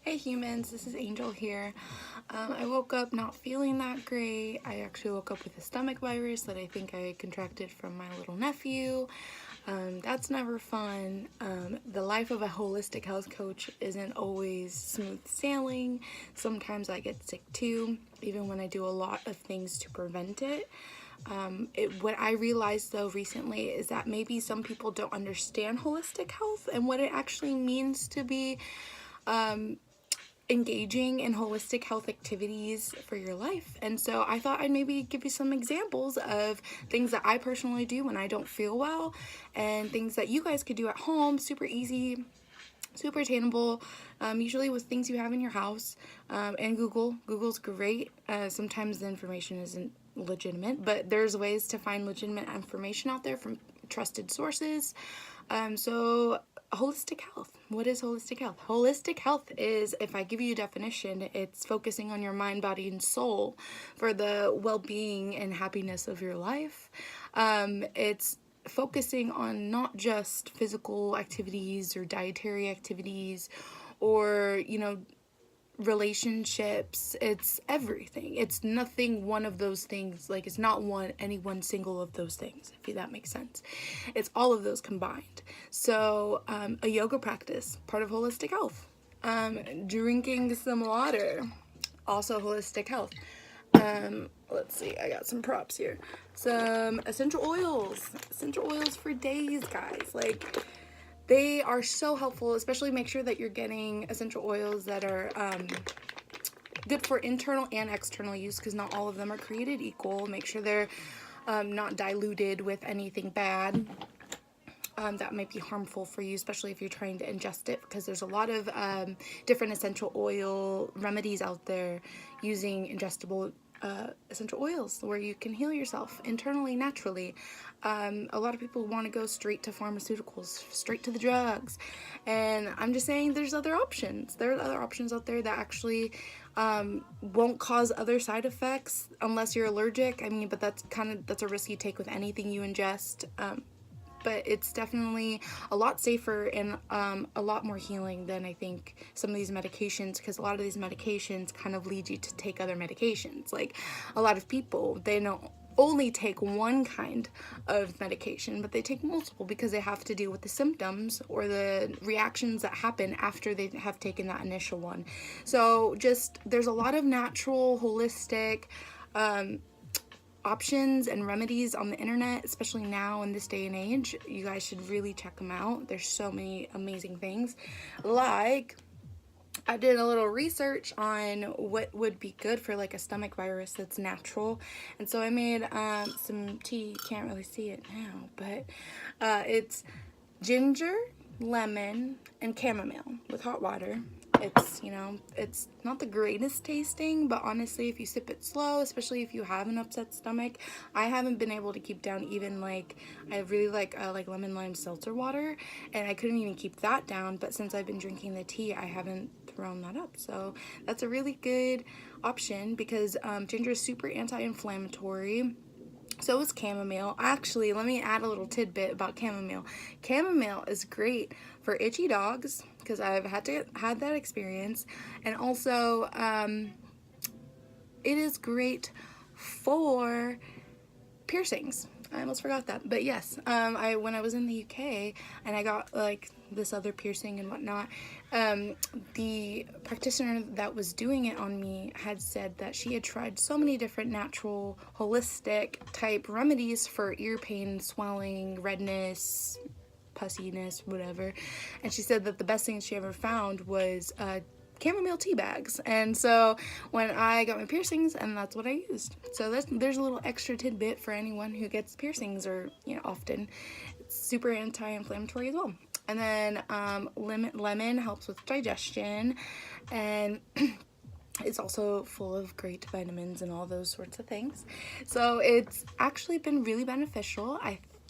Hey humans, this is Angel here. I woke up not feeling that great. I actually woke up with a stomach virus that I think I contracted from my little nephew. That's never fun. The life of a holistic health coach isn't always smooth sailing. Sometimes I get sick too, even when I do a lot of things to prevent it. What I realized though recently is that maybe some people don't understand holistic health and what it actually means to be engaging in holistic health activities for your life. And so I thought I'd maybe give you some examples of things that I personally do when I don't feel well and things that you guys could do at home, super easy, super attainable, usually with things you have in your house. And Google's great. Sometimes the information isn't legitimate, but there's ways to find legitimate information out there from trusted sources. So holistic health. What is holistic health? Holistic health is, if I give you a definition, it's focusing on your mind, body, and soul for the well-being and happiness of your life. It's focusing on not just physical activities or dietary activities or, relationships. It's everything. It's nothing one of those things. Like, it's not any one single of those things, if that makes sense. It's all of those combined. So a yoga practice, part of holistic health. Drinking some water, also holistic health. Let's see, I got some props here. Some essential oils for days, guys. Like, they are so helpful, especially make sure that you're getting essential oils that are good for internal and external use, because not all of them are created equal. Make sure they're not diluted with anything bad that might be harmful for you, especially if you're trying to ingest it, because there's a lot of different essential oil remedies out there using ingestible essential oils where you can heal yourself internally, naturally. A lot of people want to go straight to pharmaceuticals, straight to the drugs, and I'm just saying there's other options. There are other options out there that actually won't cause other side effects unless you're allergic. I mean, but that's a risk you take with anything you ingest. But it's definitely a lot safer and a lot more healing than I think some of these medications, because a lot of these medications kind of lead you to take other medications. Like, a lot of people, they don't only take one kind of medication, but they take multiple because they have to deal with the symptoms or the reactions that happen after they have taken that initial one. So there's a lot of natural, holistic options and remedies on the internet, especially now in this day and age. You guys should really check them out. There's so many amazing things. Like, I did a little research on what would be good for like a stomach virus that's natural, and so I made some tea. You can't really see it now, but it's ginger, lemon, and chamomile with hot water. It's not the greatest tasting, but honestly, if you sip it slow, especially if you have an upset stomach, I haven't been able to keep down even I really like lemon lime seltzer water, and I couldn't even keep that down. But since I've been drinking the tea, I haven't thrown that up. So that's a really good option because ginger is super anti-inflammatory. So is chamomile. Actually, let me add a little tidbit about chamomile. Chamomile is great for itchy dogs, because I've had that experience, and also it is great for piercings. I almost forgot that, but yes, when I was in the UK and I got like this other piercing and whatnot, the practitioner that was doing it on me had said that she had tried so many different natural, holistic type remedies for ear pain, swelling, redness, pussiness, whatever, and she said that the best thing she ever found was chamomile tea bags. And so when I got my piercings, and that's what I used. So there's a little extra tidbit for anyone who gets piercings, or often. It's super anti-inflammatory as well. And then lemon helps with digestion, and it's also full of great vitamins and all those sorts of things. So it's actually been really beneficial.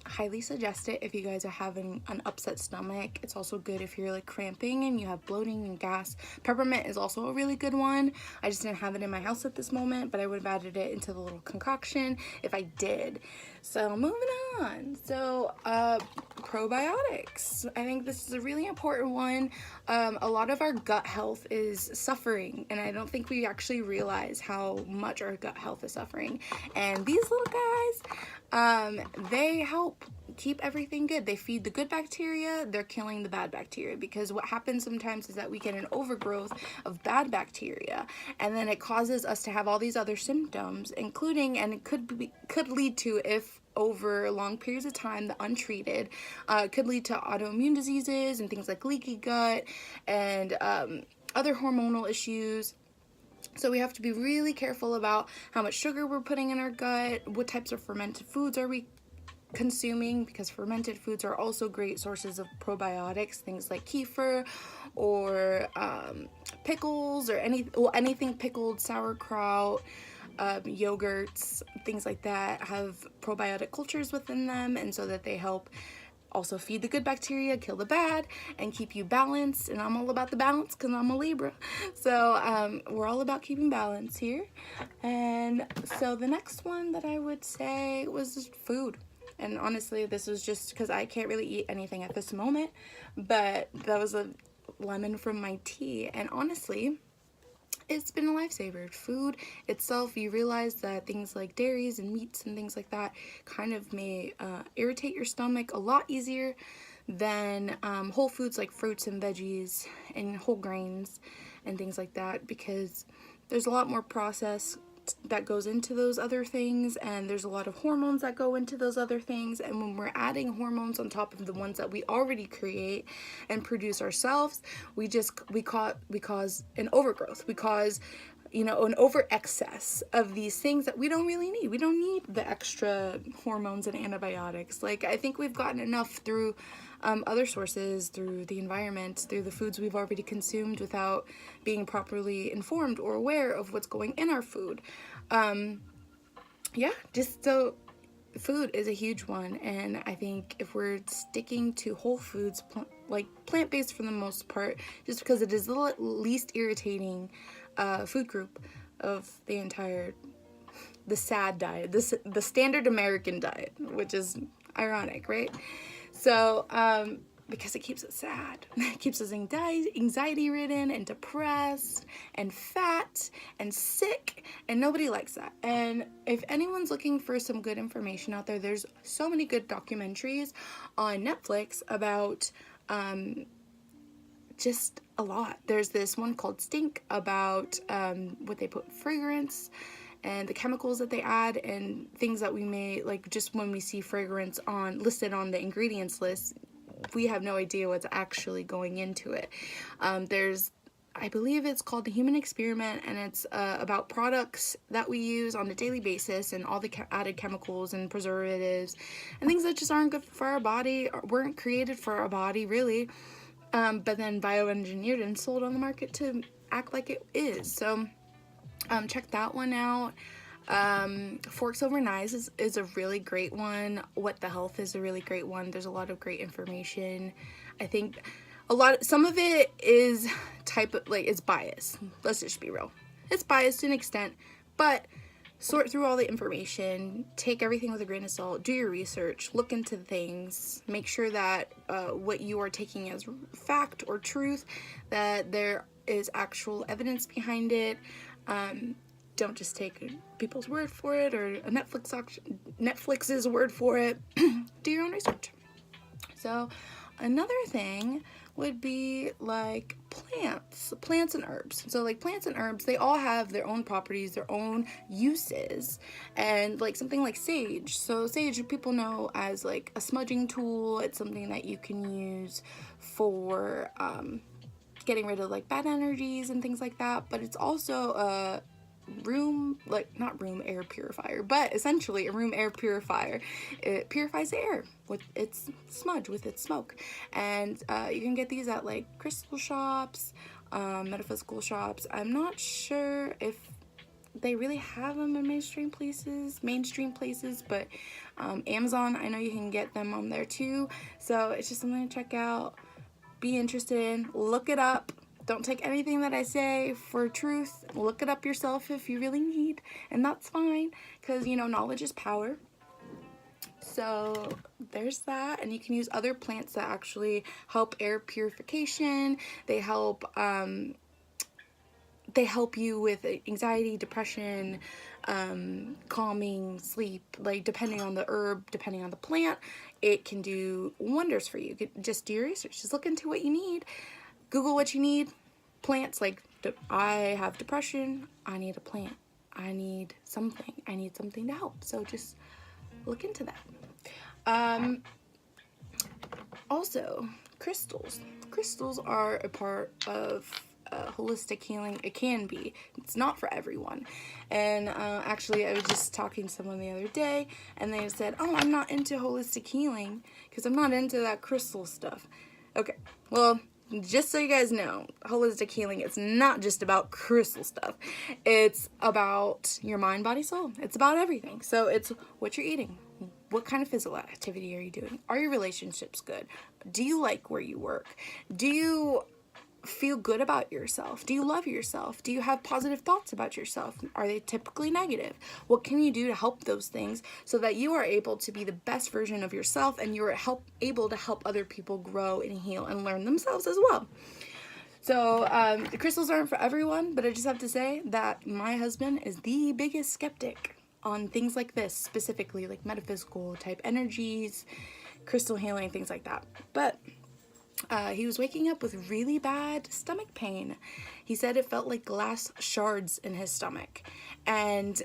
highly suggest it if you guys are having an upset stomach. It's also good if you're like cramping and you have bloating and gas. Peppermint is also a really good one. I just didn't have it in my house at this moment, but I would have added it into the little concoction if I did. So moving on. So probiotics. I think this is a really important one. A lot of our gut health is suffering, and I don't think we actually realize how much our gut health is suffering. And these little guys, they help keep everything good. They feed the good bacteria, they're killing the bad bacteria, because what happens sometimes is that we get an overgrowth of bad bacteria, and then it causes us to have all these other symptoms, including, and it could lead to, if over long periods of time, the untreated, could lead to autoimmune diseases and things like leaky gut and other hormonal issues. So we have to be really careful about how much sugar we're putting in our gut, what types of fermented foods are we consuming, because fermented foods are also great sources of probiotics, things like kefir or pickles or anything pickled, sauerkraut, yogurts, things like that have probiotic cultures within them, and so that they help also feed the good bacteria, kill the bad, and keep you balanced. And I'm all about the balance because I'm a Libra. So we're all about keeping balance here. And so the next one that I would say was just food. And honestly, this was just because I can't really eat anything at this moment, but that was a lemon from my tea. And honestly, it's been a lifesaver. Food itself, you realize that things like dairies and meats and things like that kind of may irritate your stomach a lot easier than whole foods like fruits and veggies and whole grains and things like that, because there's a lot more process that goes into those other things, and there's a lot of hormones that go into those other things, and when we're adding hormones on top of the ones that we already create and produce ourselves, we cause an overgrowth. We cause an over excess of these things that we don't really need. We don't need the extra hormones and antibiotics. Like, I think we've gotten enough through other sources, through the environment, through the foods we've already consumed without being properly informed or aware of what's going in our food. Just so food is a huge one, and I think if we're sticking to whole foods, like plant-based for the most part, just because it is the least irritating food group of the SAD diet, the standard American diet, which is ironic, right? So, because it keeps us sad. It keeps us anxiety-ridden and depressed and fat and sick, and nobody likes that. And if anyone's looking for some good information out there, there's so many good documentaries on Netflix about just a lot. There's this one called Stink about what they put in fragrance and the chemicals that they add and things that we may, like, just when we see fragrance listed on the ingredients list, we have no idea what's actually going into it. I believe it's called The Human Experiment, and it's about products that we use on a daily basis and all the added chemicals and preservatives and things that just aren't good for our body, or weren't created for our body, really, but then bioengineered and sold on the market to act like it is. So check that one out. Forks Over Knives is a really great one. What the Health is a really great one. There's a lot of great information. I think some of it is it's biased. Let's just be real. It's biased to an extent, but sort through all the information, take everything with a grain of salt, do your research, look into things, make sure that what you are taking as fact or truth, that there is actual evidence behind it. Don't just take people's word for it or Netflix's word for it. Do your own research. So another thing would be like plants and herbs. So like plants and herbs, they all have their own properties, their own uses, and like something like sage. So sage, people know as like a smudging tool. It's something that you can use for getting rid of like bad energies and things like that, but it's also a not room air purifier, but essentially a room air purifier. It purifies the air with its smudge, with its smoke, and you can get these at like crystal shops, metaphysical shops. I'm not sure if they really have them in mainstream places, but Amazon, I know you can get them on there too. So it's just something to check out, be interested in, look it up. Don't take anything that I say for truth. Look it up yourself if you really need, and that's fine, because, you know, knowledge is power. So there's that, and you can use other plants that actually help air purification. They help you with anxiety, depression, calming, sleep. Like, depending on the herb, depending on the plant, it can do wonders for you. Just do your research. Just look into what you need. Google what you need. Plants, like, I have depression, I need a plant. I need something to help. So just look into that. Also, crystals. Crystals are a part of holistic healing. It can be. It's not for everyone. And actually, I was just talking to someone the other day, and they said, oh, I'm not into holistic healing because I'm not into that crystal stuff. Okay, well, just so you guys know, holistic healing, it's not just about crystal stuff. It's about your mind, body, soul. It's about everything. So it's what you're eating. What kind of physical activity are you doing? Are your relationships good? Do you like where you work? Do you feel good about yourself? Do you love yourself? Do you have positive thoughts about yourself? Are they typically negative? What can you do to help those things so that you are able to be the best version of yourself, and you're able to help other people grow and heal and learn themselves as well? So the crystals aren't for everyone, but I just have to say that my husband is the biggest skeptic on things like this, specifically like metaphysical type energies, crystal healing, things like that. But he was waking up with really bad stomach pain. He said it felt like glass shards in his stomach. And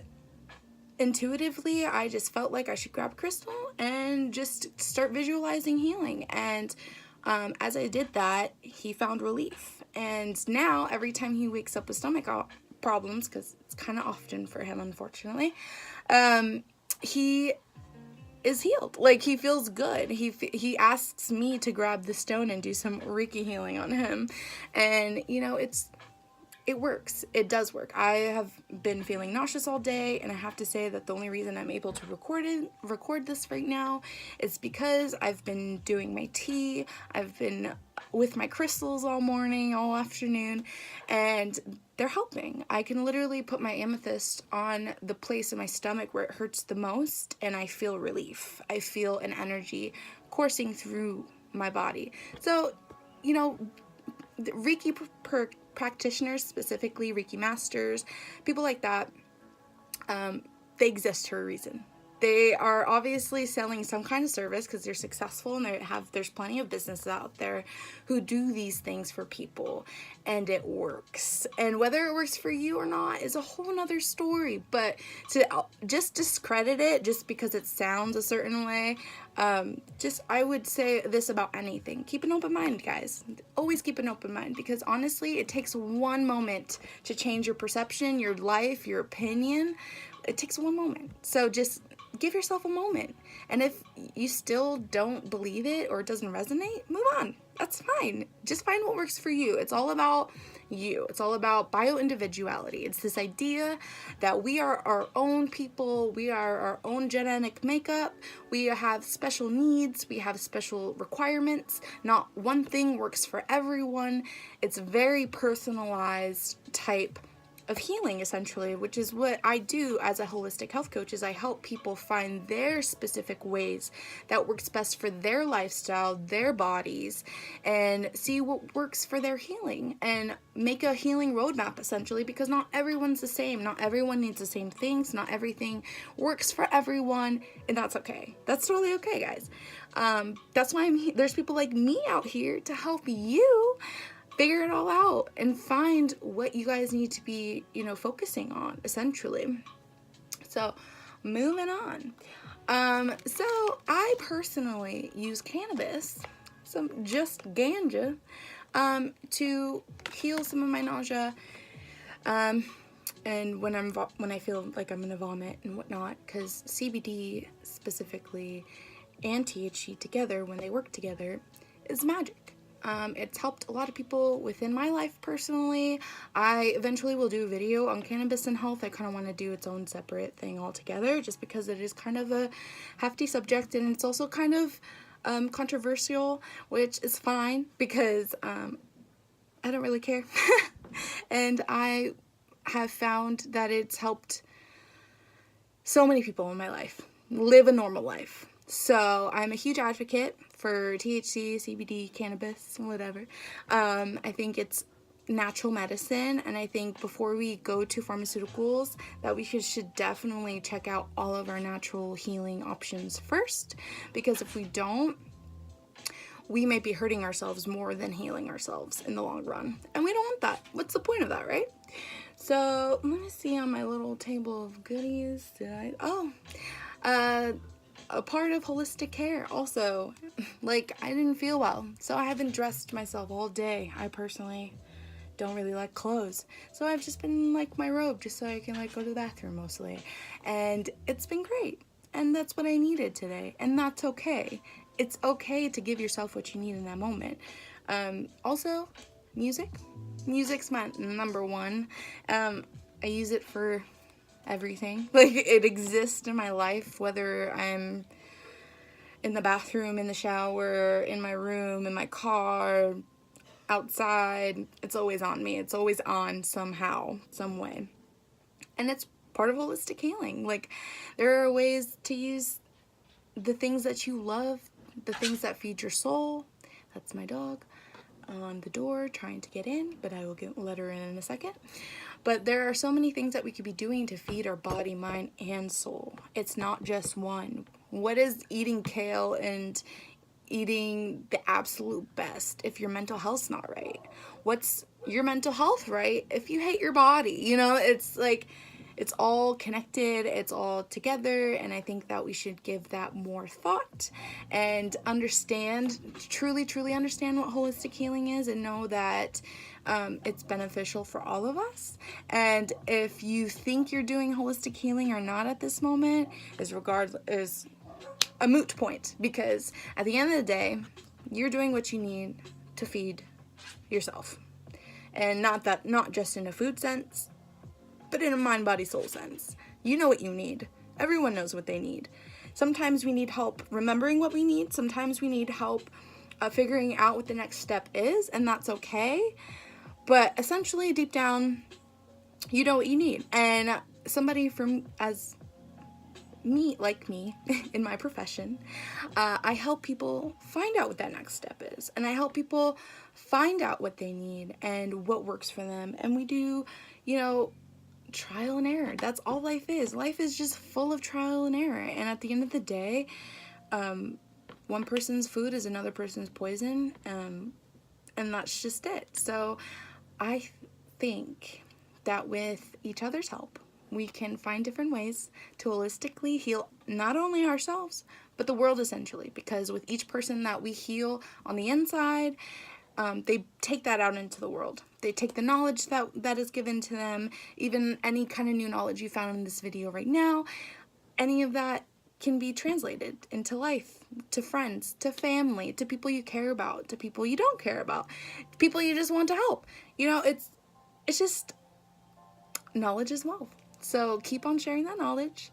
intuitively, I just felt like I should grab a crystal and just start visualizing healing. And as I did that, he found relief. And now, every time he wakes up with stomach problems, because it's kind of often for him, unfortunately, he is healed. Like, he feels good. He asks me to grab the stone and do some Reiki healing on him. And, you know, it works. It does work. I have been feeling nauseous all day, and I have to say that the only reason I'm able to record this right now is because I've been doing my tea. I've been with my crystals all morning, all afternoon, and they're helping. I can literally put my amethyst on the place in my stomach where it hurts the most, and I feel relief. I feel an energy coursing through my body. So, you know, Reiki practitioners, specifically Reiki masters, people like that, they exist for a reason. They are obviously selling some kind of service because they're successful, and there's plenty of businesses out there who do these things for people, and it works. And whether it works for you or not is a whole nother story. But to just discredit it just because it sounds a certain way, I would say this about anything. Keep an open mind, guys. Always keep an open mind, because honestly, it takes one moment to change your perception, your life, your opinion. It takes one moment. So just give yourself a moment. And if you still don't believe it or it doesn't resonate, move on. That's fine. Just find what works for you. It's all about you. It's all about bio-individuality. It's this idea that we are our own people. We are our own genetic makeup. We have special needs. We have special requirements. Not one thing works for everyone. It's a very personalized type of healing, essentially, which is what I do as a holistic health coach. Is I help people find their specific ways that works best for their lifestyle, their bodies, and see what works for their healing, and make a healing roadmap, essentially, because not everyone's the same. Not everyone needs the same things. Not everything works for everyone, and that's okay. That's totally okay, guys. That's why there's people like me out here to help you figure it all out and find what you guys need to be, focusing on, essentially. So, moving on. So I personally use cannabis, just ganja, to heal some of my nausea, and when I feel like I'm gonna vomit and whatnot, because CBD specifically and THC together, when they work together, is magic. It's helped a lot of people within my life personally. I eventually will do a video on cannabis and health. I kind of want to do its own separate thing altogether, just because it is kind of a hefty subject, and it's also kind of controversial, which is fine because I don't really care. And I have found that it's helped so many people in my life live a normal life. So I'm a huge advocate for THC, CBD, cannabis, whatever. I think it's natural medicine, and I think before we go to pharmaceuticals, that we should definitely check out all of our natural healing options first, because if we don't, we may be hurting ourselves more than healing ourselves in the long run. And we don't want that. What's the point of that, right? So let me see on my little table of goodies. A part of holistic care also, like, I didn't feel well, so I haven't dressed myself all day. I personally don't really like clothes, so I've just been like my robe just so I can like go to the bathroom mostly, and it's been great, and that's what I needed today, and that's okay. It's okay to give yourself what you need in that moment. Also, music's my number one. I use it for everything. Like, it exists in my life, whether I'm in the bathroom, in the shower, in my room, in my car, outside. It's always on me. It's always on somehow, some way. And it's part of holistic healing. Like, there are ways to use the things that you love, the things that feed your soul. That's my dog on the door trying to get in, but I will let her in a second. But there are so many things that we could be doing to feed our body, mind, and soul. It's not just one. What is eating kale and eating the absolute best if your mental health's not right? What's your mental health right if you hate your body? You know, it's like, it's all connected, it's all together, and I think that we should give that more thought and understand, truly understand what holistic healing is, and know that it's beneficial for all of us. And if you think you're doing holistic healing or not at this moment is a moot point, because at the end of the day, you're doing what you need to feed yourself, and not just in a food sense, but in a mind, body, soul sense. You know what you need. Everyone knows what they need. Sometimes we need help remembering what we need. Sometimes we need help figuring out what the next step is, and that's okay. But essentially, deep down, you know what you need. And somebody like me, in my profession, I help people find out what that next step is. And I help people find out what they need and what works for them. And we do, trial and error. That's all life is. Life is just full of trial and error. And at the end of the day, one person's food is another person's poison. And that's just it. So I think that with each other's help, we can find different ways to holistically heal not only ourselves, but the world essentially. Because with each person that we heal on the inside, they take that out into the world. They take the knowledge that is given to them, even any kind of new knowledge you found in this video right now, any of that can be translated into life, to friends, to family, to people you care about, to people you don't care about, people you just want to help. It's just knowledge is wealth. So keep on sharing that knowledge.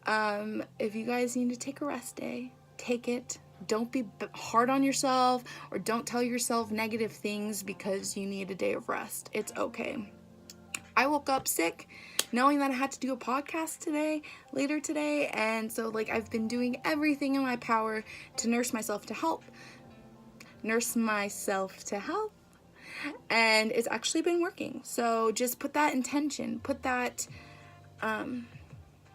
If you guys need to take a rest day, take it. Don't be hard on yourself, or don't tell yourself negative things because you need a day of rest. It's okay. I woke up sick knowing that I had to do a podcast later today, and so I've been doing everything in my power to nurse myself to health. And it's actually been working. So just put that intention,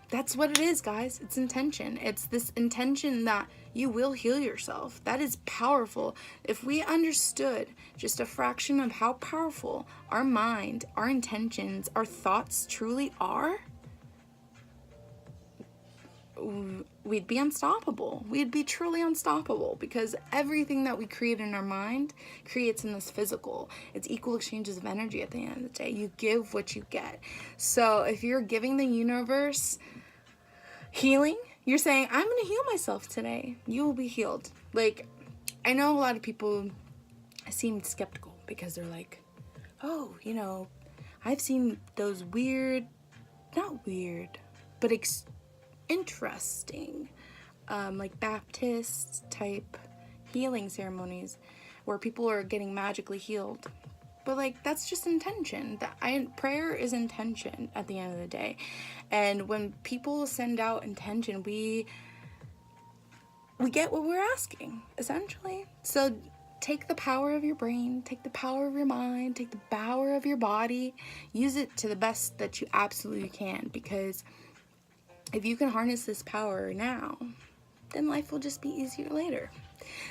that's what it is, guys. It's intention. It's this intention that you will heal yourself. That is powerful. If we understood just a fraction of how powerful our mind, our intentions, our thoughts truly are, we'd be unstoppable. We'd be truly unstoppable, because everything that we create in our mind creates in this physical. It's equal exchanges of energy at the end of the day. You give what you get. So if you're giving the universe healing, you're saying, I'm going to heal myself today, you will be healed. I know a lot of people seemed skeptical because they're like, oh, I've seen those weird, not weird, but interesting, like Baptist type healing ceremonies where people are getting magically healed. But like, that's just intention. Prayer is intention at the end of the day. And when people send out intention, we get what we're asking, essentially. So take the power of your brain, take the power of your mind, take the power of your body, use it to the best that you absolutely can, because if you can harness this power now, then life will just be easier later.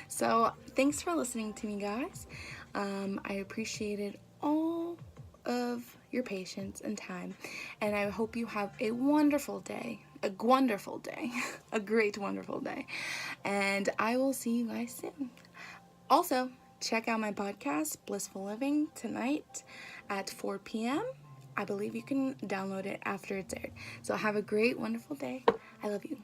So thanks for listening to me, guys. I appreciated all of your patience and time, and I hope you have a wonderful day, a great wonderful day, and I will see you guys soon. Also, check out my podcast, Blissful Living, tonight at 4 p.m. I believe you can download it after it's aired. So have a great, wonderful day. I love you.